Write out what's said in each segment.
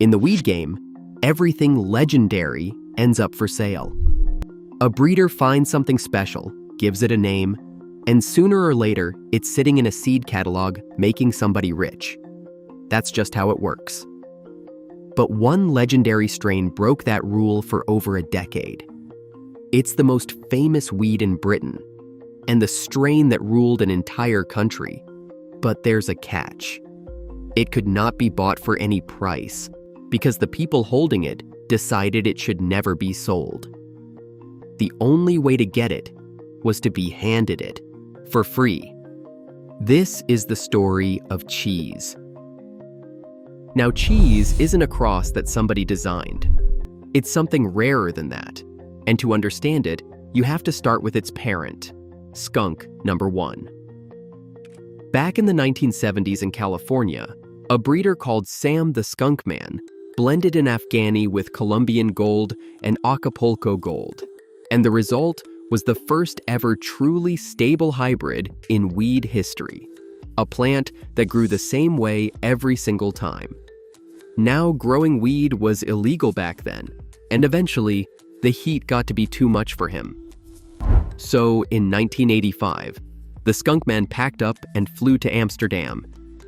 In the weed game, everything legendary ends up for sale. A breeder finds something special, gives it a name, and sooner or later, it's sitting in a seed catalog making somebody rich. That's just how it works. But one legendary strain broke that rule for over a decade. It's the most famous weed in Britain, and the strain that ruled an entire country. But there's a catch. It could not be bought for any price, because the people holding it decided it should never be sold. The only way to get it was to be handed it, for free. This is the story of cheese. Now, cheese isn't a cross that somebody designed. It's something rarer than that, and to understand it, you have to start with its parent, skunk number 1. Back in the 1970s in California, a breeder called Sam the Skunkman blended an Afghani with Colombian Gold and Acapulco Gold, and the result was the first ever truly stable hybrid in weed history, a plant that grew the same way every single time. Now, growing weed was illegal back then, and eventually, the heat got to be too much for him. So, in 1985, the Skunkman packed up and flew to Amsterdam,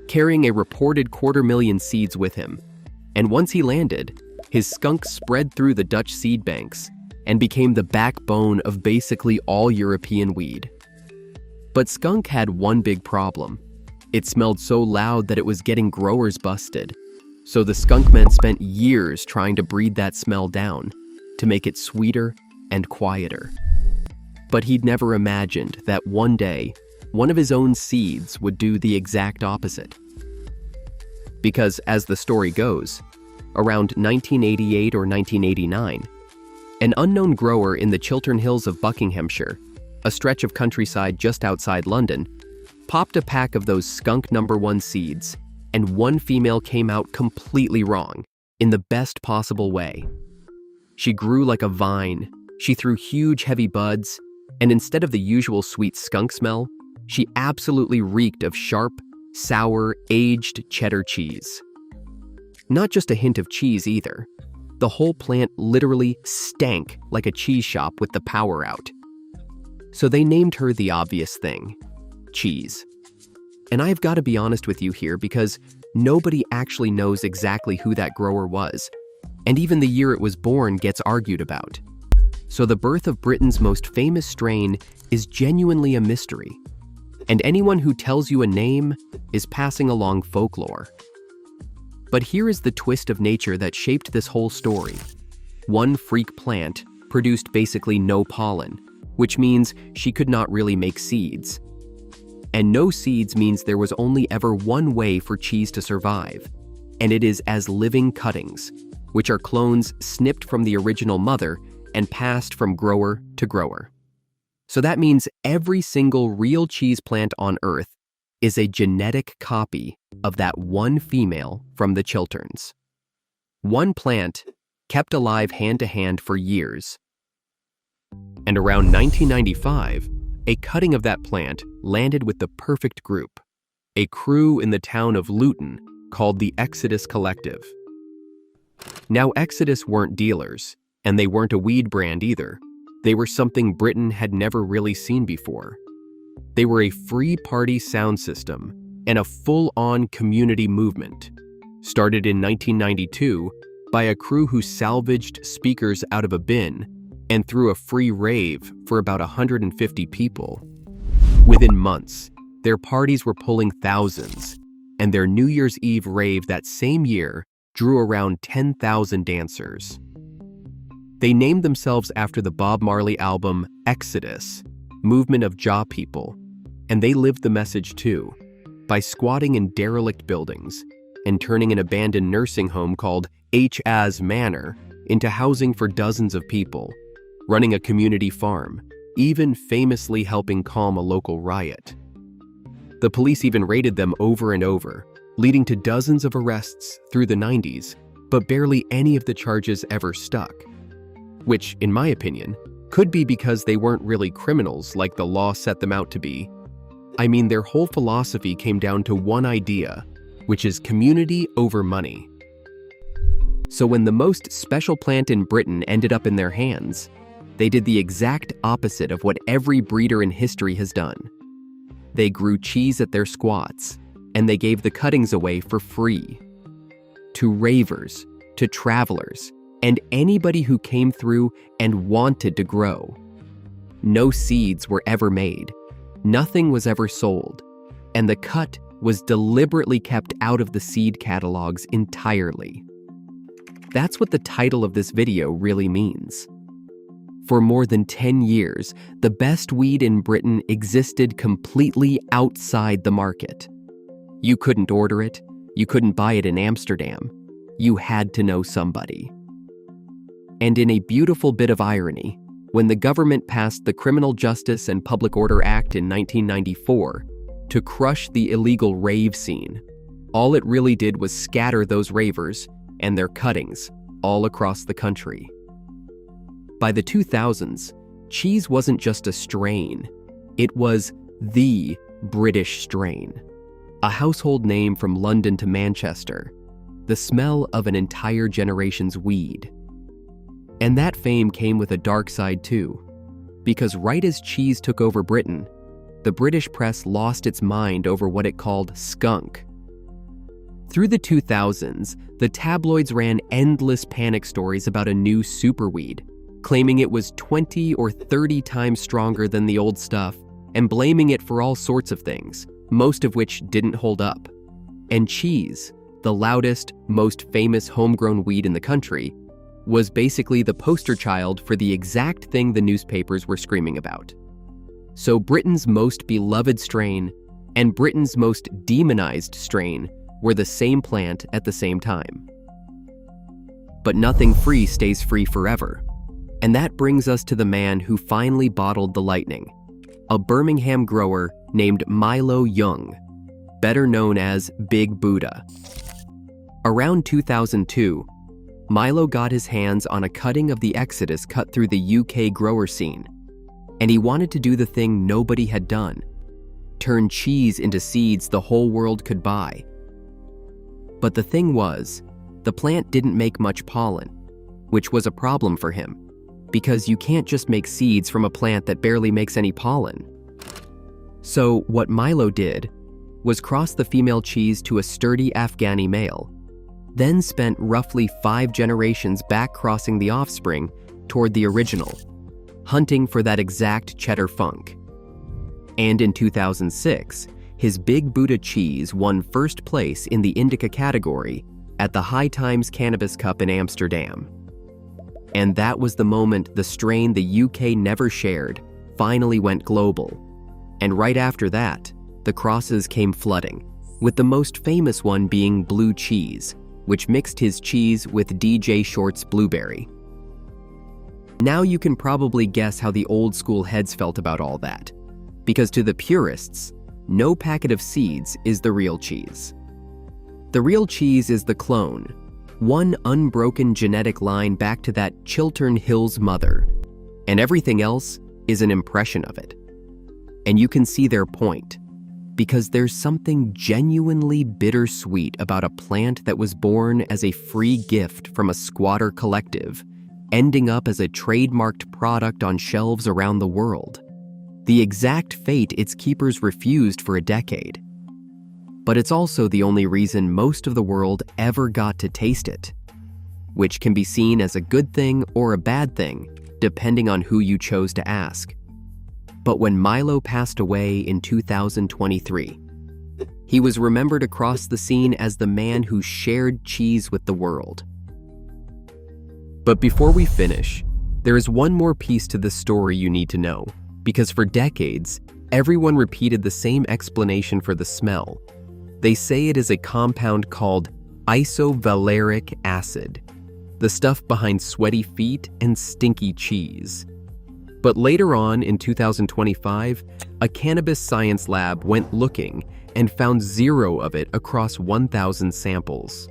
carrying a reported 250,000 seeds with him. And once he landed, his skunk spread through the Dutch seed banks and became the backbone of basically all European weed. But skunk had one big problem. It smelled so loud that it was getting growers busted. So the Skunkman spent years trying to breed that smell down, to make it sweeter and quieter. But he'd never imagined that one day, one of his own seeds would do the exact opposite. Because as the story goes, around 1988 or 1989, an unknown grower in the Chiltern Hills of Buckinghamshire, a stretch of countryside just outside London, popped a pack of those skunk number 1 seeds, and one female came out completely wrong, in the best possible way. She grew like a vine, she threw huge heavy buds, and instead of the usual sweet skunk smell, she absolutely reeked of sharp, sour, aged cheddar cheese. Not just a hint of cheese either. The whole plant literally stank like a cheese shop with the power out. So they named her the obvious thing, cheese. And I've got to be honest with you here because nobody actually knows exactly who that grower was, and even the year it was born gets argued about. So the birth of Britain's most famous strain is genuinely a mystery, and anyone who tells you a name is passing along folklore. But here is the twist of nature that shaped this whole story. One freak plant produced basically no pollen, which means she could not really make seeds. And no seeds means there was only ever one way for cheese to survive, and it is as living cuttings, which are clones snipped from the original mother and passed from grower to grower. So that means every single real cheese plant on Earth is a genetic copy of that one female from the Chilterns. One plant kept alive hand to hand for years. And around 1995, a cutting of that plant landed with the perfect group, a crew in the town of Luton called the Exodus Collective. Now, Exodus weren't dealers, and they weren't a weed brand either. They were something Britain had never really seen before. They were a free party sound system and a full-on community movement, started in 1992 by a crew who salvaged speakers out of a bin and threw a free rave for about 150 people. Within months, their parties were pulling thousands, and their New Year's Eve rave that same year drew around 10,000 dancers. They named themselves after the Bob Marley album Exodus, Movement of Jaw People, and they lived the message too, by squatting in derelict buildings and turning an abandoned nursing home called H.A.S. Manor into housing for dozens of people, running a community farm, even famously helping calm a local riot. The police even raided them over and over, leading to dozens of arrests through the 90s, but barely any of the charges ever stuck. Which, in my opinion, could be because they weren't really criminals like the law set them out to be. I mean, their whole philosophy came down to one idea, which is community over money. So when the most special plant in Britain ended up in their hands, they did the exact opposite of what every breeder in history has done. They grew cheese at their squats, and they gave the cuttings away for free. To ravers, to travelers, and anybody who came through and wanted to grow. No seeds were ever made, nothing was ever sold, and the cut was deliberately kept out of the seed catalogs entirely. That's what the title of this video really means. For more than 10 years, the best weed in Britain existed completely outside the market. You couldn't order it, you couldn't buy it in Amsterdam. You had to know somebody. And in a beautiful bit of irony, when the government passed the Criminal Justice and Public Order Act in 1994 to crush the illegal rave scene, all it really did was scatter those ravers and their cuttings all across the country. By the 2000s, cheese wasn't just a strain, it was the British strain. A household name from London to Manchester, the smell of an entire generation's weed. And that fame came with a dark side too, because right as cheese took over Britain, the British press lost its mind over what it called skunk. Through the 2000s, the tabloids ran endless panic stories about a new superweed, claiming it was 20 or 30 times stronger than the old stuff, and blaming it for all sorts of things, most of which didn't hold up. And cheese, the loudest, most famous homegrown weed in the country, was basically the poster child for the exact thing the newspapers were screaming about. So Britain's most beloved strain and Britain's most demonized strain were the same plant at the same time. But nothing free stays free forever. And that brings us to the man who finally bottled the lightning, a Birmingham grower named Milo Young, better known as Big Buddha. Around 2002, Milo got his hands on a cutting of the Exodus cut through the UK grower scene, and he wanted to do the thing nobody had done, turn cheese into seeds the whole world could buy. But the thing was, the plant didn't make much pollen, which was a problem for him, because you can't just make seeds from a plant that barely makes any pollen. So what Milo did was cross the female cheese to a sturdy Afghani male, then spent roughly 5 generations back crossing the offspring toward the original, hunting for that exact cheddar funk. And in 2006, his Big Buddha cheese won first place in the indica category at the High Times Cannabis Cup in Amsterdam. And that was the moment the strain the UK never shared finally went global. And right after that, the crosses came flooding, with the most famous one being Blue Cheese, which mixed his cheese with DJ Short's blueberry. Now you can probably guess how the old school heads felt about all that, because to the purists, no packet of seeds is the real cheese. The real cheese is the clone, one unbroken genetic line back to that Chiltern Hills mother, and everything else is an impression of it. And you can see their point, because there's something genuinely bittersweet about a plant that was born as a free gift from a squatter collective, ending up as a trademarked product on shelves around the world. The exact fate its keepers refused for a decade. But it's also the only reason most of the world ever got to taste it, which can be seen as a good thing or a bad thing, depending on who you chose to ask. But when Milo passed away in 2023, he was remembered across the scene as the man who shared cheese with the world. But before we finish, there is one more piece to this story you need to know, because for decades, everyone repeated the same explanation for the smell. They say it is a compound called isovaleric acid, the stuff behind sweaty feet and stinky cheese. But later on in 2025, a cannabis science lab went looking and found 0 of it across 1,000 samples.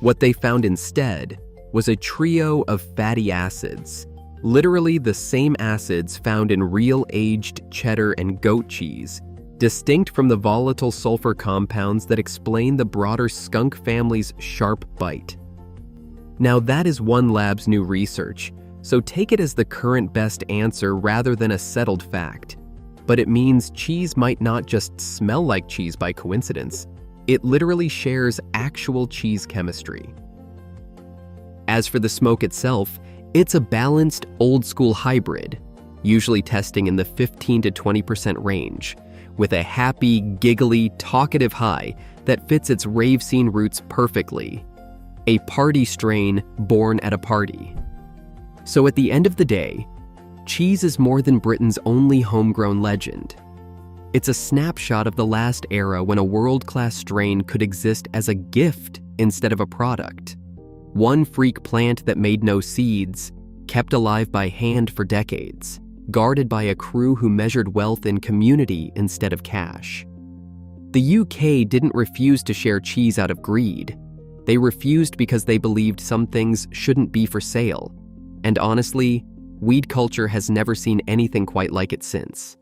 What they found instead was a trio of fatty acids, literally the same acids found in real aged cheddar and goat cheese, distinct from the volatile sulfur compounds that explain the broader skunk family's sharp bite. Now that is one lab's new research, so take it as the current best answer rather than a settled fact. But it means cheese might not just smell like cheese by coincidence. It literally shares actual cheese chemistry. As for the smoke itself, it's a balanced, old-school hybrid, usually testing in the 15 to 20% range, with a happy, giggly, talkative high that fits its rave scene roots perfectly. A party strain born at a party. So at the end of the day, cheese is more than Britain's only homegrown legend. It's a snapshot of the last era when a world-class strain could exist as a gift instead of a product. One freak plant that made no seeds, kept alive by hand for decades, guarded by a crew who measured wealth in community instead of cash. The UK didn't refuse to share cheese out of greed. They refused because they believed some things shouldn't be for sale. And honestly, weed culture has never seen anything quite like it since.